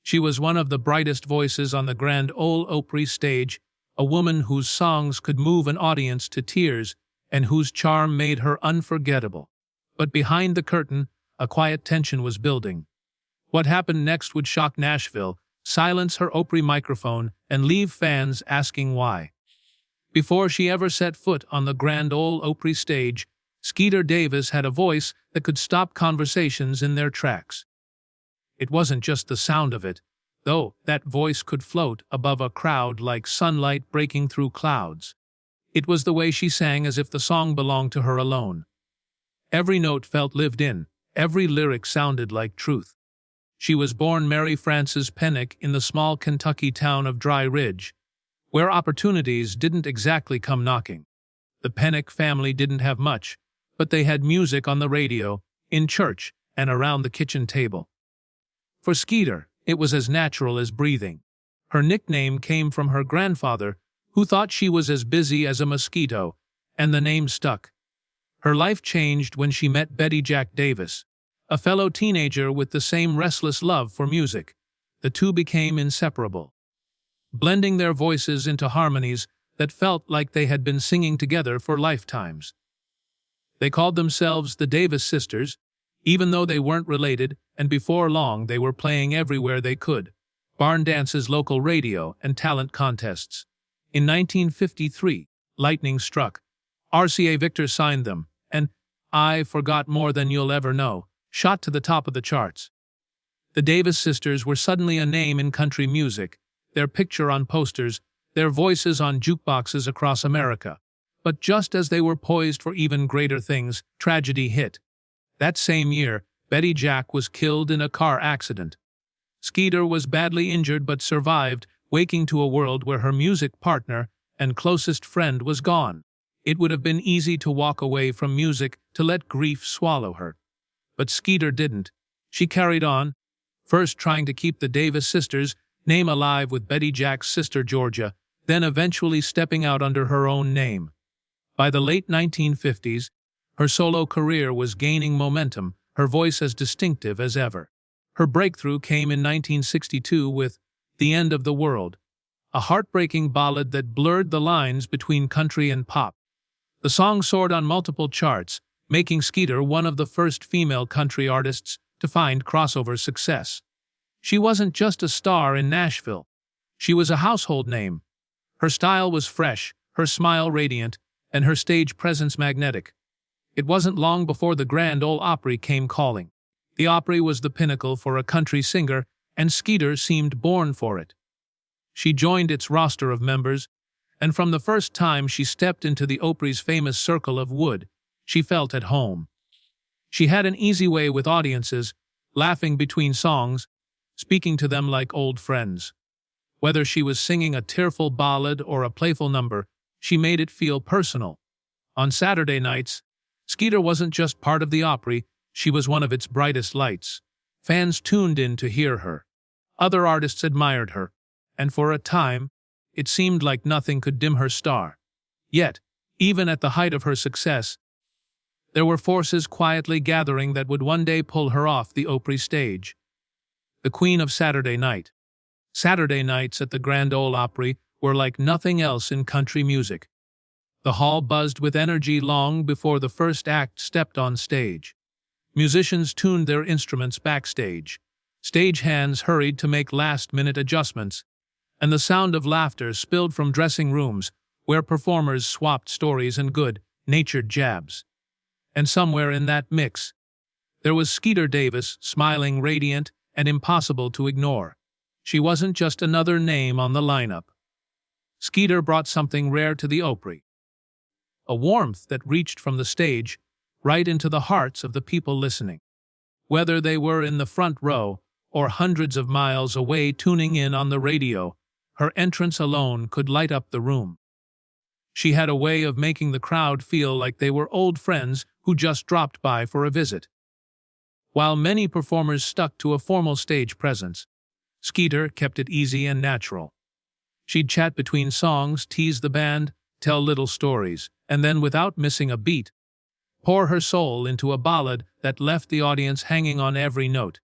She was one of the brightest voices on the Grand Ole Opry stage, a woman whose songs could move an audience to tears and whose charm made her unforgettable. But behind the curtain, a quiet tension was building. What happened next would shock Nashville, silence her Opry microphone, and leave fans asking why. Before she ever set foot on the Grand Ole Opry stage, Skeeter Davis had a voice that could stop conversations in their tracks. It wasn't just the sound of it, though that voice could float above a crowd like sunlight breaking through clouds. It was the way she sang as if the song belonged to her alone. Every note felt lived in, every lyric sounded like truth. She was born Mary Frances Pennick in the small Kentucky town of Dry Ridge, where opportunities didn't exactly come knocking. The Pennick family didn't have much, but they had music on the radio, in church, and around the kitchen table. For Skeeter, it was as natural as breathing. Her nickname came from her grandfather, who thought she was as busy as a mosquito, and the name stuck. Her life changed when she met Betty Jack Davis, a fellow teenager with the same restless love for music. The two became inseparable, blending their voices into harmonies that felt like they had been singing together for lifetimes. They called themselves the Davis Sisters, even though they weren't related, and before long they were playing everywhere they could: barn dances, local radio, and talent contests. In 1953, lightning struck. RCA Victor signed them, and I Forgot More Than You'll Ever Know shot to the top of the charts. The Davis Sisters were suddenly a name in country music, their picture on posters, their voices on jukeboxes across America. But just as they were poised for even greater things, tragedy hit. That same year, Betty Jack was killed in a car accident. Skeeter was badly injured but survived, waking to a world where her music partner and closest friend was gone. It would have been easy to walk away from music, to let grief swallow her. But Skeeter didn't. She carried on, first trying to keep the Davis Sisters' name alive with Betty Jack's sister Georgia, then eventually stepping out under her own name. By the late 1950s, her solo career was gaining momentum, her voice as distinctive as ever. Her breakthrough came in 1962 with The End of the World, a heartbreaking ballad that blurred the lines between country and pop. The song soared on multiple charts, making Skeeter one of the first female country artists to find crossover success. She wasn't just a star in Nashville. She was a household name. Her style was fresh, her smile radiant, and her stage presence magnetic. It wasn't long before the Grand Ole Opry came calling. The Opry was the pinnacle for a country singer, and Skeeter seemed born for it. She joined its roster of members, and from the first time she stepped into the Opry's famous circle of wood, she felt at home. She had an easy way with audiences, laughing between songs, speaking to them like old friends. Whether she was singing a tearful ballad or a playful number, she made it feel personal. On Saturday nights, Skeeter wasn't just part of the Opry, she was one of its brightest lights. Fans tuned in to hear her. Other artists admired her, and for a time, it seemed like nothing could dim her star. Yet, even at the height of her success, there were forces quietly gathering that would one day pull her off the Opry stage. The Queen of Saturday Night. Saturday nights at the Grand Ole Opry were like nothing else in country music. The hall buzzed with energy long before the first act stepped on stage. Musicians tuned their instruments backstage. Stagehands hurried to make last-minute adjustments, and the sound of laughter spilled from dressing rooms where performers swapped stories and good-natured jabs. And somewhere in that mix, there was Skeeter Davis, smiling, radiant, and impossible to ignore. She wasn't just another name on the lineup. Skeeter brought something rare to the Opry. A warmth that reached from the stage right into the hearts of the people listening. Whether they were in the front row or hundreds of miles away tuning in on the radio, her entrance alone could light up the room. She had a way of making the crowd feel like they were old friends who just dropped by for a visit. While many performers stuck to a formal stage presence, Skeeter kept it easy and natural. She'd chat between songs, tease the band, tell little stories, and then, without missing a beat, pour her soul into a ballad that left the audience hanging on every note.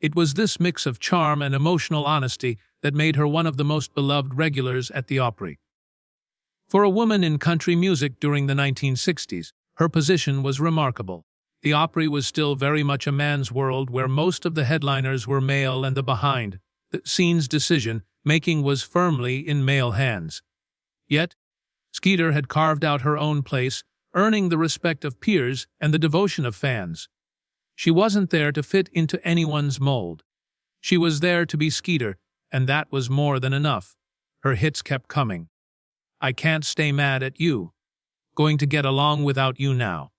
It was this mix of charm and emotional honesty that made her one of the most beloved regulars at the Opry. For a woman in country music during the 1960s, her position was remarkable. The Opry was still very much a man's world where most of the headliners were male and the behind-the-scenes decision-making was firmly in male hands. Yet, Skeeter had carved out her own place, earning the respect of peers and the devotion of fans. She wasn't there to fit into anyone's mold. She was there to be Skeeter, and that was more than enough. Her hits kept coming. I Can't Stay Mad at You, Going to Get Along Without You Now,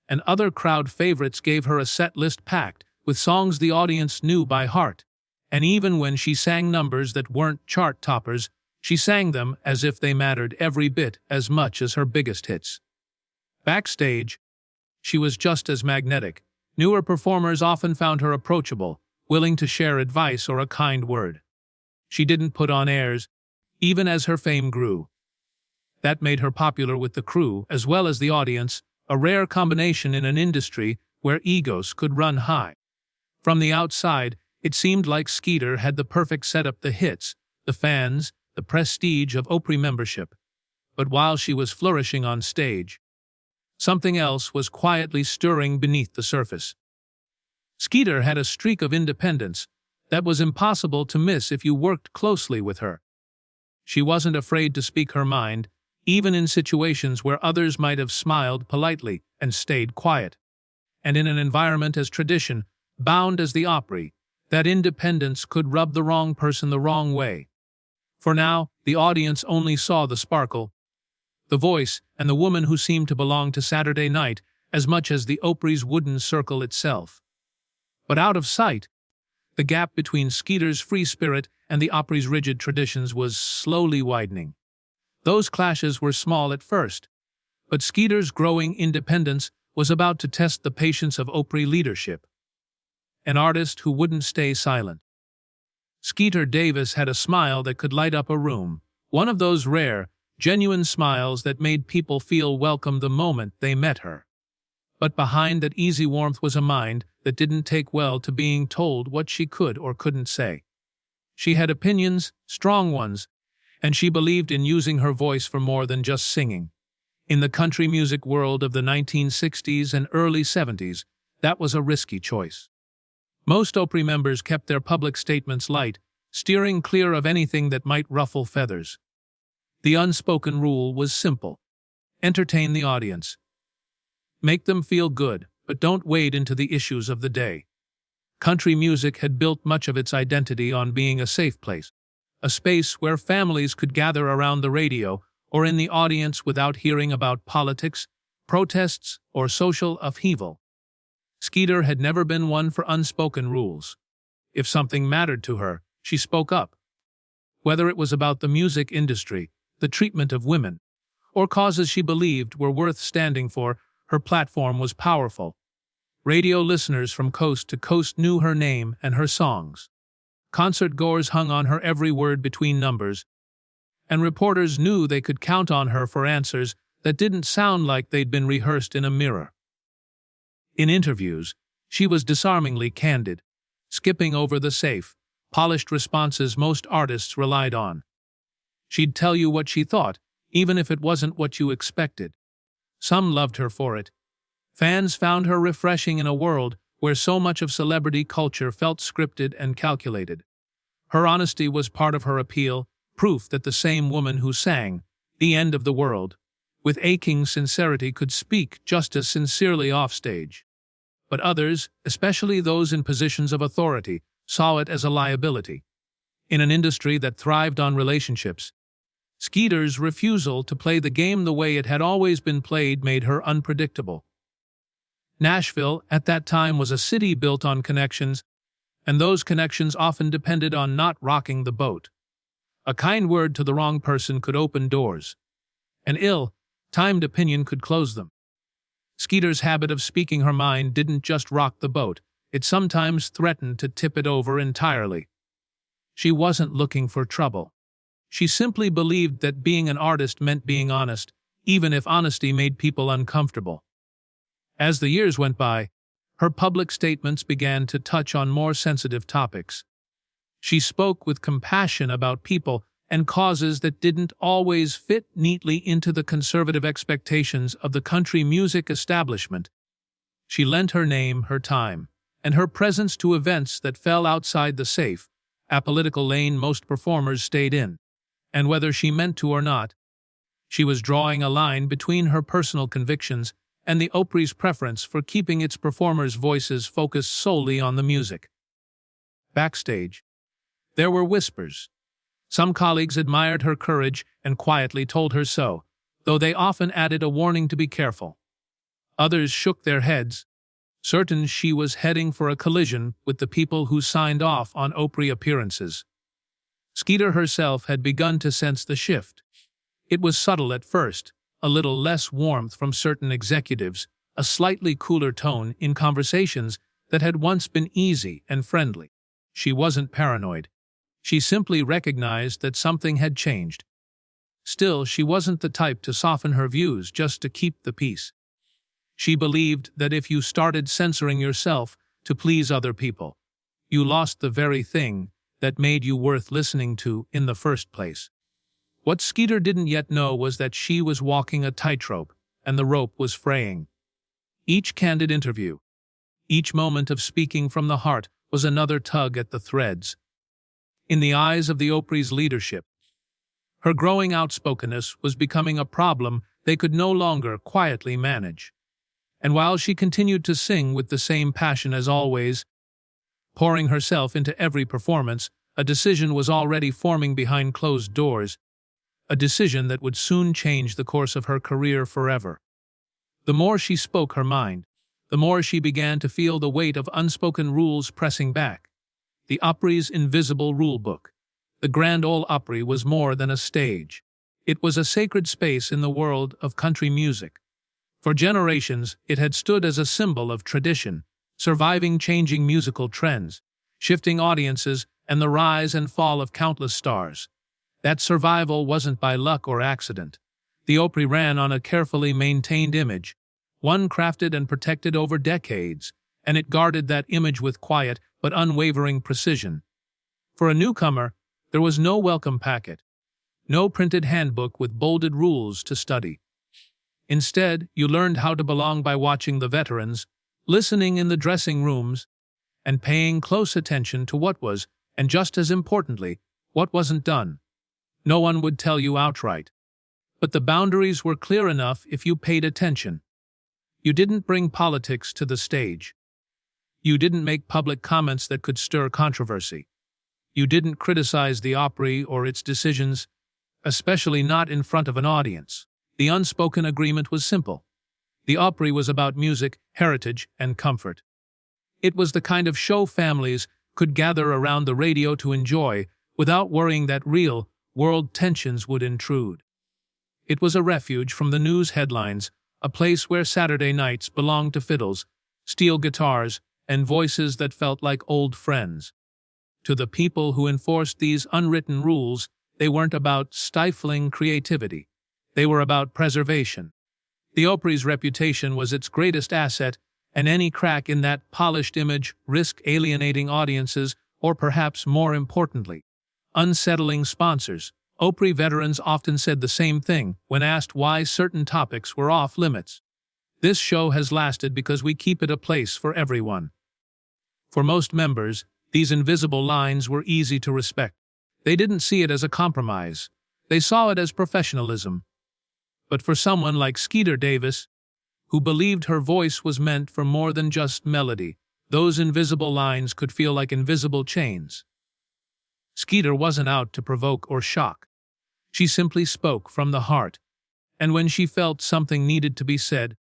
and other crowd favorites gave her a set list packed with songs the audience knew by heart. And even when she sang numbers that weren't chart toppers, she sang them as if they mattered every bit as much as her biggest hits. Backstage, she was just as magnetic. Newer performers often found her approachable, willing to share advice or a kind word. She didn't put on airs, even as her fame grew. That made her popular with the crew as well as the audience, a rare combination in an industry where egos could run high. From the outside, it seemed like Skeeter had the perfect setup: the hits, the fans, the prestige of Opry membership. But while she was flourishing on stage, something else was quietly stirring beneath the surface. Skeeter had a streak of independence that was impossible to miss if you worked closely with her. She wasn't afraid to speak her mind, even in situations where others might have smiled politely and stayed quiet. And in an environment as tradition-bound as the Opry, that independence could rub the wrong person the wrong way. For now, the audience only saw the sparkle, the voice, and the woman who seemed to belong to Saturday night as much as the Opry's wooden circle itself. But out of sight, the gap between Skeeter's free spirit and the Opry's rigid traditions was slowly widening. Those clashes were small at first, but Skeeter's growing independence was about to test the patience of Opry leadership. An artist who wouldn't stay silent. Skeeter Davis had a smile that could light up a room, one of those rare, genuine smiles that made people feel welcome the moment they met her. But behind that easy warmth was a mind that didn't take well to being told what she could or couldn't say. She had opinions, strong ones, and she believed in using her voice for more than just singing. In the country music world of the 1960s and early 70s, that was a risky choice. Most Opry members kept their public statements light, steering clear of anything that might ruffle feathers. The unspoken rule was simple: entertain the audience. Make them feel good, but don't wade into the issues of the day. Country music had built much of its identity on being a safe place, a space where families could gather around the radio or in the audience without hearing about politics, protests, or social upheaval. Skeeter had never been one for unspoken rules. If something mattered to her, she spoke up. Whether it was about the music industry, the treatment of women, or causes she believed were worth standing for, her platform was powerful. Radio listeners from coast to coast knew her name and her songs. Concert-goers hung on her every word between numbers, and reporters knew they could count on her for answers that didn't sound like they'd been rehearsed in a mirror. In interviews, she was disarmingly candid, skipping over the safe, polished responses most artists relied on. She'd tell you what she thought, even if it wasn't what you expected. Some loved her for it. Fans found her refreshing in a world where so much of celebrity culture felt scripted and calculated. Her honesty was part of her appeal, proof that the same woman who sang "The End of the World" with aching sincerity could speak just as sincerely offstage. But others, especially those in positions of authority, saw it as a liability. In an industry that thrived on relationships, Skeeter's refusal to play the game the way it had always been played made her unpredictable. Nashville, at that time, was a city built on connections, and those connections often depended on not rocking the boat. A kind word to the wrong person could open doors. An ill-timed opinion could close them. Skeeter's habit of speaking her mind didn't just rock the boat, it sometimes threatened to tip it over entirely. She wasn't looking for trouble. She simply believed that being an artist meant being honest, even if honesty made people uncomfortable. As the years went by, Her public statements began to touch on more sensitive topics. She spoke with compassion about people and causes that didn't always fit neatly into the conservative expectations of the country music establishment. She lent her name, her time, and her presence to events that fell outside the safe, apolitical lane most performers stayed in. And whether she meant to or not, she was drawing a line between her personal convictions and the Opry's preference for keeping its performers' voices focused solely on the music. Backstage, there were whispers. Some colleagues admired her courage and quietly told her so, though they often added a warning to be careful. Others shook their heads, certain she was heading for a collision with the people who signed off on Opry appearances. Skeeter herself had begun to sense the shift. It was subtle at first, a little less warmth from certain executives, a slightly cooler tone in conversations that had once been easy and friendly. She wasn't paranoid. She simply recognized that something had changed. Still, she wasn't the type to soften her views just to keep the peace. She believed that if you started censoring yourself to please other people, you lost the very thing that made you worth listening to in the first place. What Skeeter didn't yet know was that she was walking a tightrope, and the rope was fraying. Each candid interview, each moment of speaking from the heart was another tug at the threads. In the eyes of the Opry's leadership, her growing outspokenness was becoming a problem they could no longer quietly manage. And while she continued to sing with the same passion as always, pouring herself into every performance, a decision was already forming behind closed doors, a decision that would soon change the course of her career forever. The more she spoke her mind, the more she began to feel the weight of unspoken rules pressing back. The Opry's invisible rulebook. The Grand Ole Opry was more than a stage. It was a sacred space in the world of country music. For generations, it had stood as a symbol of tradition, surviving changing musical trends, shifting audiences, and the rise and fall of countless stars. That survival wasn't by luck or accident. The Opry ran on a carefully maintained image, one crafted and protected over decades, and it guarded that image with quiet but unwavering precision. For a newcomer, there was no welcome packet, no printed handbook with bolded rules to study. Instead, you learned how to belong by watching the veterans, listening in the dressing rooms, and paying close attention to what was, and just as importantly, what wasn't done. No one would tell you outright. But the boundaries were clear enough if you paid attention. You didn't bring politics to the stage. You didn't make public comments that could stir controversy. You didn't criticize the Opry or its decisions, especially not in front of an audience. The unspoken agreement was simple. The Opry was about music, heritage, and comfort. It was the kind of show families could gather around the radio to enjoy without worrying that real, world tensions would intrude. It was a refuge from the news headlines, a place where Saturday nights belonged to fiddles, steel guitars, and voices that felt like old friends. To the people who enforced these unwritten rules, they weren't about stifling creativity. They were about preservation. The Opry's reputation was its greatest asset, and any crack in that polished image risked alienating audiences, or perhaps more importantly, unsettling sponsors. Opry veterans often said the same thing when asked why certain topics were off limits. This show has lasted because we keep it a place for everyone. For most members, these invisible lines were easy to respect. They didn't see it as a compromise. They saw it as professionalism. But for someone like Skeeter Davis, who believed her voice was meant for more than just melody, those invisible lines could feel like invisible chains. Skeeter wasn't out to provoke or shock. She simply spoke from the heart, and when she felt something needed to be said,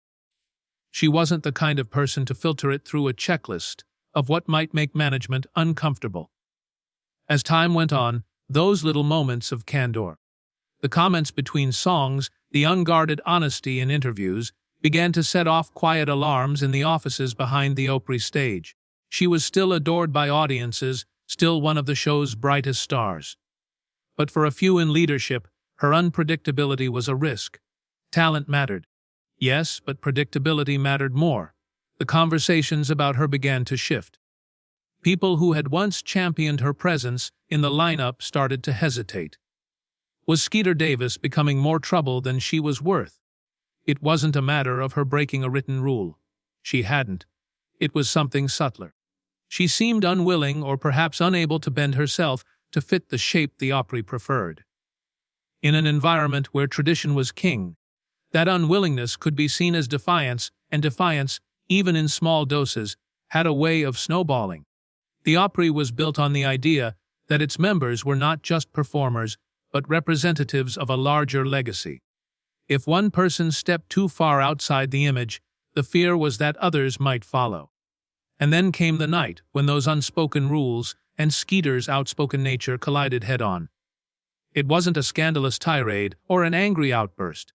she wasn't the kind of person to filter it through a checklist of what might make management uncomfortable. As time went on, those little moments of candor, the comments between songs, the unguarded honesty in interviews, began to set off quiet alarms in the offices behind the Opry stage. She was still adored by audiences, still one of the show's brightest stars. But for a few in leadership, her unpredictability was a risk. Talent mattered. Yes, but predictability mattered more. The conversations about her began to shift. People who had once championed her presence in the lineup started to hesitate. Was Skeeter Davis becoming more trouble than she was worth? It wasn't a matter of her breaking a written rule. She hadn't. It was something subtler. She seemed unwilling or perhaps unable to bend herself to fit the shape the Opry preferred. In an environment where tradition was king, that unwillingness could be seen as defiance, and defiance, even in small doses, had a way of snowballing. The Opry was built on the idea that its members were not just performers, but representatives of a larger legacy. If one person stepped too far outside the image, the fear was that others might follow. And then came the night when those unspoken rules and Skeeter's outspoken nature collided head-on. It wasn't a scandalous tirade or an angry outburst.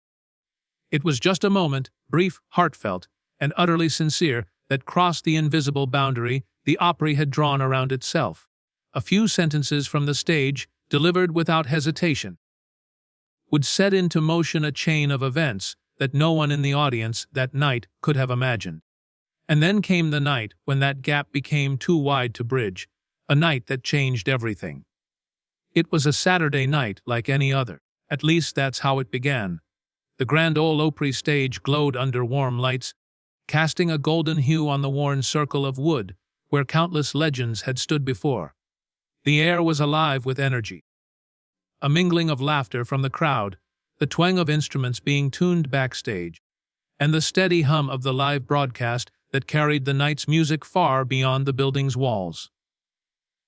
It was just a moment, brief, heartfelt, and utterly sincere, that crossed the invisible boundary the Opry had drawn around itself. A few sentences from the stage, delivered without hesitation, would set into motion a chain of events that no one in the audience that night could have imagined. And then came the night when that gap became too wide to bridge, a night that changed everything. It was a Saturday night like any other. At least that's how it began. The Grand Ole Opry stage glowed under warm lights, casting a golden hue on the worn circle of wood where countless legends had stood before. The air was alive with energy. A mingling of laughter from the crowd, the twang of instruments being tuned backstage, and the steady hum of the live broadcast that carried the night's music far beyond the building's walls.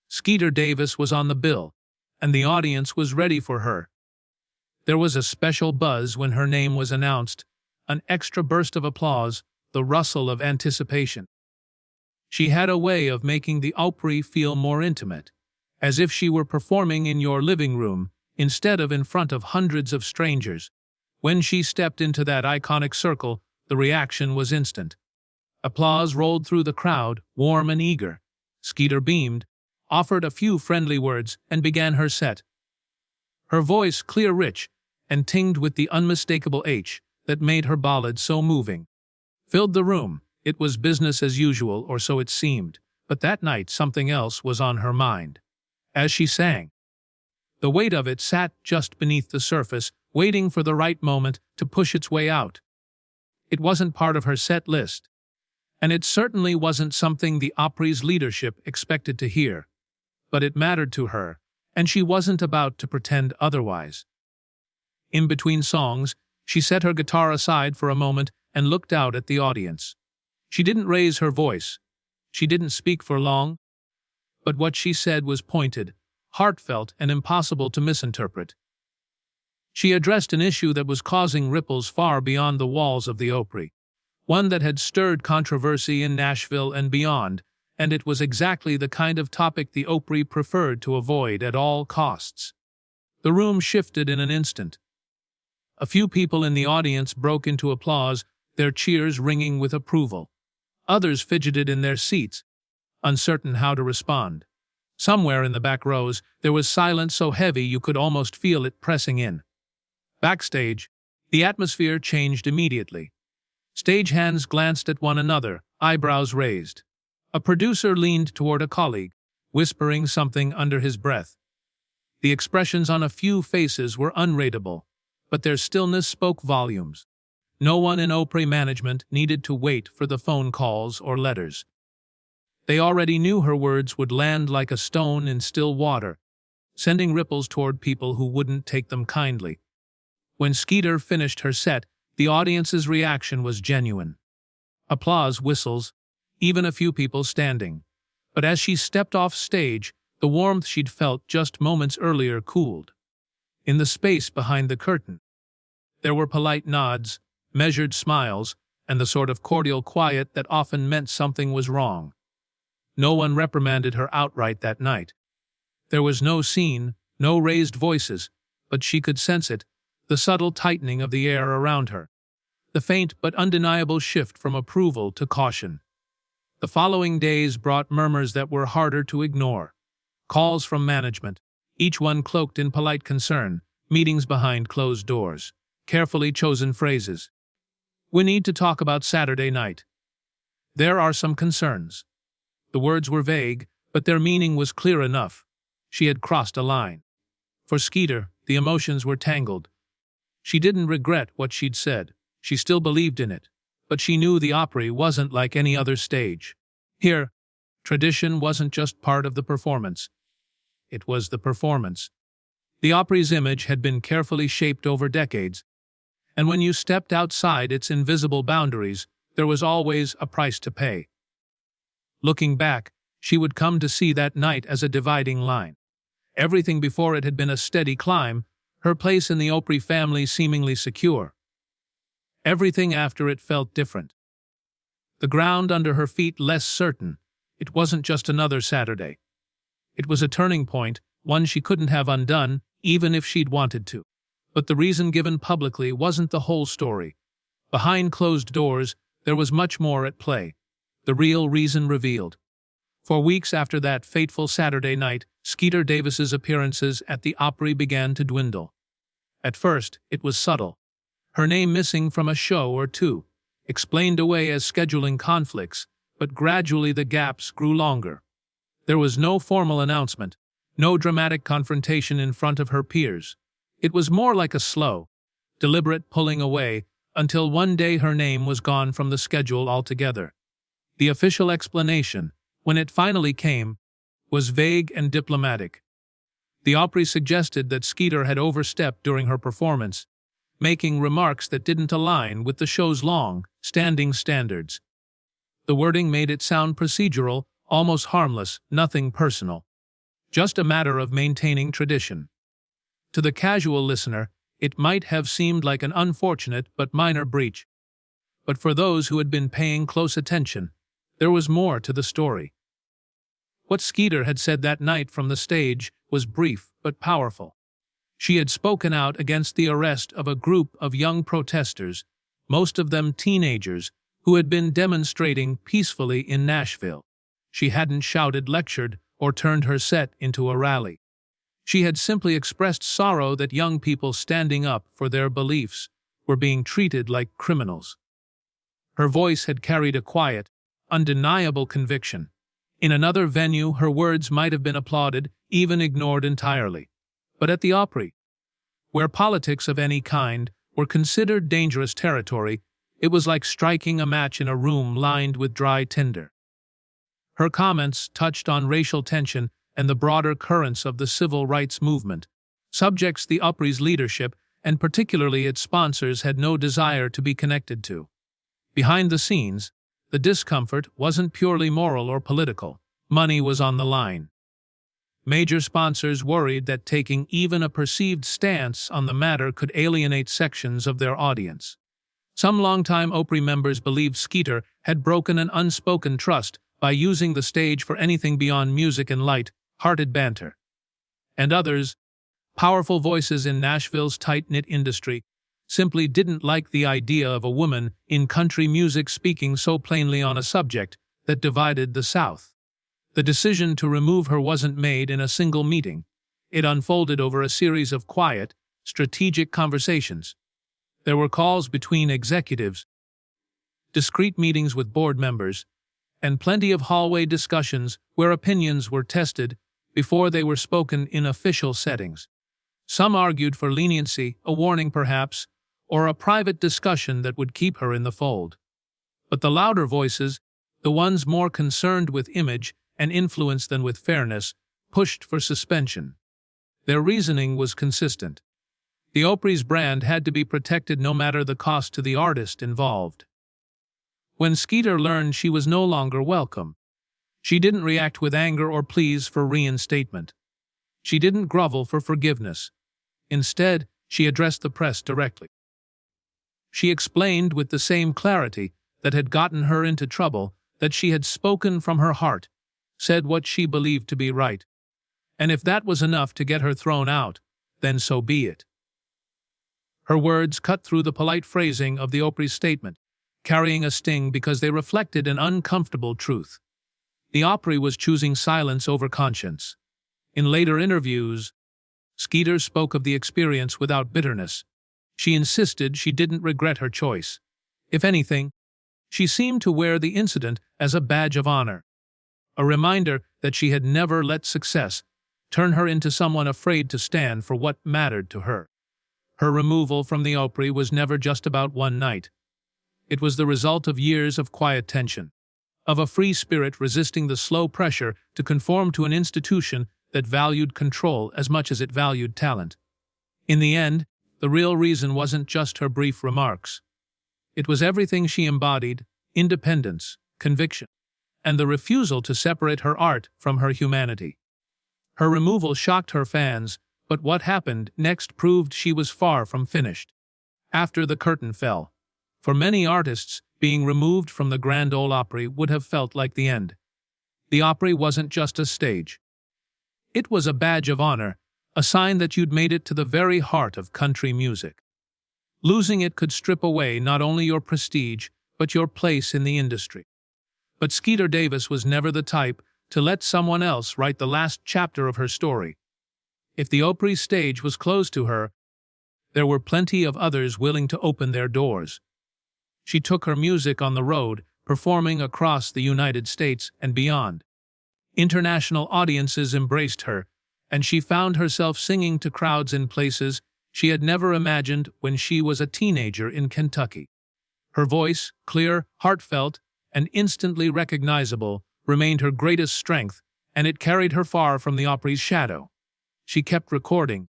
Skeeter Davis was on the bill, and the audience was ready for her. There was a special buzz when her name was announced, an extra burst of applause, the rustle of anticipation. She had a way of making the Opry feel more intimate, as if she were performing in your living room instead of in front of hundreds of strangers. When she stepped into that iconic circle, the reaction was instant. Applause rolled through the crowd, warm and eager. Skeeter beamed, offered a few friendly words, and began her set. Her voice, clear, rich, and tinged with the unmistakable H that made her ballad so moving, filled the room. It was business as usual, or so it seemed, but that night something else was on her mind. As she sang, the weight of it sat just beneath the surface, waiting for the right moment to push its way out. It wasn't part of her set list, and it certainly wasn't something the Opry's leadership expected to hear, but it mattered to her, and she wasn't about to pretend otherwise. In between songs, she set her guitar aside for a moment and looked out at the audience. She didn't raise her voice. She didn't speak for long, but what she said was pointed, heartfelt, and impossible to misinterpret. She addressed an issue that was causing ripples far beyond the walls of the Opry, one that had stirred controversy in Nashville and beyond, and it was exactly the kind of topic the Opry preferred to avoid at all costs. The room shifted in an instant. A few people in the audience broke into applause, their cheers ringing with approval. Others fidgeted in their seats, uncertain how to respond. Somewhere in the back rows, there was silence so heavy you could almost feel it pressing in. Backstage, the atmosphere changed immediately. Stagehands glanced at one another, eyebrows raised. A producer leaned toward a colleague, whispering something under his breath. The expressions on a few faces were unreadable, but their stillness spoke volumes. No one in Opry management needed to wait for the phone calls or letters. They already knew her words would land like a stone in still water, sending ripples toward people who wouldn't take them kindly. When Skeeter finished her set, the audience's reaction was genuine. Applause, whistles, even a few people standing. But as she stepped off stage, the warmth she'd felt just moments earlier cooled. In the space behind the curtain, there were polite nods, measured smiles, and the sort of cordial quiet that often meant something was wrong. No one reprimanded her outright that night. There was no scene, no raised voices, but she could sense it, the subtle tightening of the air around her, the faint but undeniable shift from approval to caution. The following days brought murmurs that were harder to ignore. Calls from management, each one cloaked in polite concern, meetings behind closed doors, carefully chosen phrases. "We need to talk about Saturday night." There are some concerns. The words were vague, but their meaning was clear enough. She had crossed a line. For Skeeter, the emotions were tangled. She didn't regret what she'd said. She still believed in it. But she knew the Opry wasn't like any other stage. Here, tradition wasn't just part of the performance. It was the performance. The Opry's image had been carefully shaped over decades, and when you stepped outside its invisible boundaries, there was always a price to pay. Looking back, she would come to see that night as a dividing line. Everything before it had been a steady climb, her place in the Opry family seemingly secure. Everything after it felt different. The ground under her feet less certain. It wasn't just another Saturday. It was a turning point, one she couldn't have undone, even if she'd wanted to. But the reason given publicly wasn't the whole story. Behind closed doors, there was much more at play. The real reason revealed. For weeks after that fateful Saturday night, Skeeter Davis's appearances at the Opry began to dwindle. At first, it was subtle. Her name missing from a show or two, explained away as scheduling conflicts, but gradually the gaps grew longer. There was no formal announcement, no dramatic confrontation in front of her peers. It was more like a slow, deliberate pulling away, until one day her name was gone from the schedule altogether. The official explanation, when it finally came, was vague and diplomatic. The Opry suggested that Skeeter had overstepped during her performance, making remarks that didn't align with the show's long-standing standards. The wording made it sound procedural, almost harmless, nothing personal. Just a matter of maintaining tradition. To the casual listener, it might have seemed like an unfortunate but minor breach. But for those who had been paying close attention, there was more to the story. What Skeeter had said that night from the stage was brief but powerful. She had spoken out against the arrest of a group of young protesters, most of them teenagers, who had been demonstrating peacefully in Nashville. She hadn't shouted, lectured, or turned her set into a rally. She had simply expressed sorrow that young people standing up for their beliefs were being treated like criminals. Her voice had carried a quiet, undeniable conviction. In another venue, her words might have been applauded, even ignored entirely. But at the Opry, where politics of any kind were considered dangerous territory, it was like striking a match in a room lined with dry tinder. Her comments touched on racial tension and the broader currents of the civil rights movement, subjects the Opry's leadership, and particularly its sponsors, had no desire to be connected to. Behind the scenes, the discomfort wasn't purely moral or political. Money was on the line. Major sponsors worried that taking even a perceived stance on the matter could alienate sections of their audience. Some longtime Opry members believed Skeeter had broken an unspoken trust by using the stage for anything beyond music and light-hearted banter. And others, powerful voices in Nashville's tight-knit industry, simply didn't like the idea of a woman in country music speaking so plainly on a subject that divided the South. The decision to remove her wasn't made in a single meeting. It unfolded over a series of quiet, strategic conversations. There were calls between executives, discreet meetings with board members, and plenty of hallway discussions where opinions were tested before they were spoken in official settings. Some argued for leniency, a warning perhaps, or a private discussion that would keep her in the fold. But the louder voices, the ones more concerned with image and influence than with fairness, pushed for suspension. Their reasoning was consistent. The Opry's brand had to be protected no matter the cost to the artist involved. When Skeeter learned she was no longer welcome, she didn't react with anger or pleas for reinstatement. She didn't grovel for forgiveness. Instead, she addressed the press directly. She explained with the same clarity that had gotten her into trouble that she had spoken from her heart, said what she believed to be right. And if that was enough to get her thrown out, then so be it. Her words cut through the polite phrasing of the Opry's statement, carrying a sting because they reflected an uncomfortable truth. The Opry was choosing silence over conscience. In later interviews, Skeeter spoke of the experience without bitterness. She insisted she didn't regret her choice. If anything, She seemed to wear the incident as a badge of honor, a reminder that she had never let success turn her into someone afraid to stand for what mattered to her. Her removal from the Opry was never just about one night. It was the result of years of quiet tension, of a free spirit resisting the slow pressure to conform to an institution that valued control as much as it valued talent. In the end, the real reason wasn't just her brief remarks. It was everything she embodied: independence, conviction, and the refusal to separate her art from her humanity. Her removal shocked her fans, but what happened next proved she was far from finished. After the curtain fell, for many artists, being removed from the Grand Ole Opry would have felt like the end. The Opry wasn't just a stage. It was a badge of honor, a sign that you'd made it to the very heart of country music. Losing it could strip away not only your prestige, but your place in the industry. But Skeeter Davis was never the type to let someone else write the last chapter of her story. If the Opry stage was closed to her, there were plenty of others willing to open their doors. She took her music on the road, performing across the United States and beyond. International audiences embraced her, and she found herself singing to crowds in places she had never imagined when she was a teenager in Kentucky. Her voice, clear, heartfelt, and instantly recognizable, remained her greatest strength, and it carried her far from the Opry's shadow. She kept recording,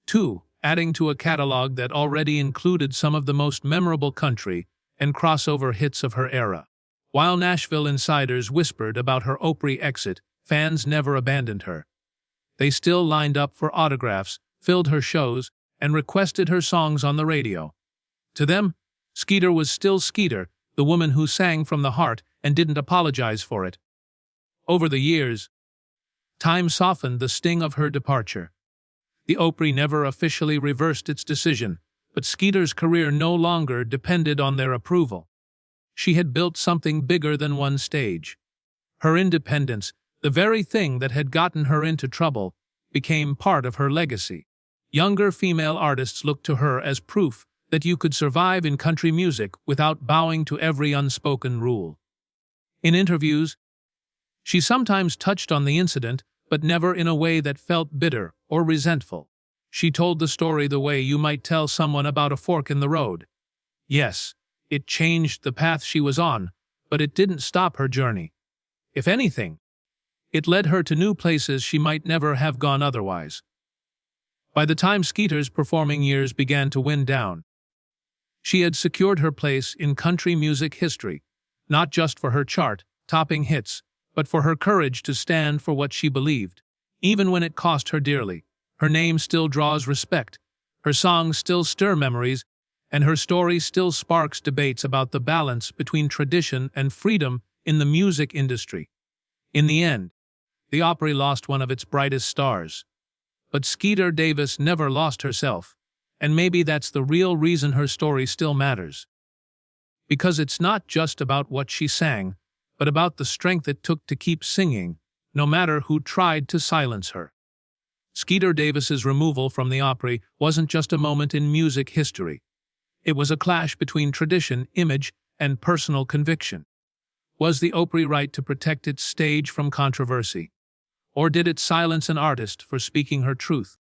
too, adding to a catalog that already included some of the most memorable country and crossover hits of her era. While Nashville insiders whispered about her Opry exit, fans never abandoned her. They still lined up for autographs, filled her shows, and requested her songs on the radio. To them, Skeeter was still Skeeter, the woman who sang from the heart and didn't apologize for it. Over the years, time softened the sting of her departure. The Opry never officially reversed its decision, but Skeeter's career no longer depended on their approval. She had built something bigger than one stage. Her independence, the very thing that had gotten her into trouble, became part of her legacy. Younger female artists looked to her as proof that you could survive in country music without bowing to every unspoken rule. In interviews, she sometimes touched on the incident, but never in a way that felt bitter or resentful. She told the story the way you might tell someone about a fork in the road. Yes, it changed the path she was on, but it didn't stop her journey. If anything, it led her to new places she might never have gone otherwise. By the time Skeeter's performing years began to wind down, she had secured her place in country music history, not just for her chart-topping hits, but for her courage to stand for what she believed, even when it cost her dearly. Her name still draws respect, her songs still stir memories, and her story still sparks debates about the balance between tradition and freedom in the music industry. In the end, the Opry lost one of its brightest stars. But Skeeter Davis never lost herself, and maybe that's the real reason her story still matters. Because it's not just about what she sang, but about the strength it took to keep singing, no matter who tried to silence her. Skeeter Davis's removal from the Opry wasn't just a moment in music history. It was a clash between tradition, image, and personal conviction. Was the Opry right to protect its stage from controversy? Or did it silence an artist for speaking her truth?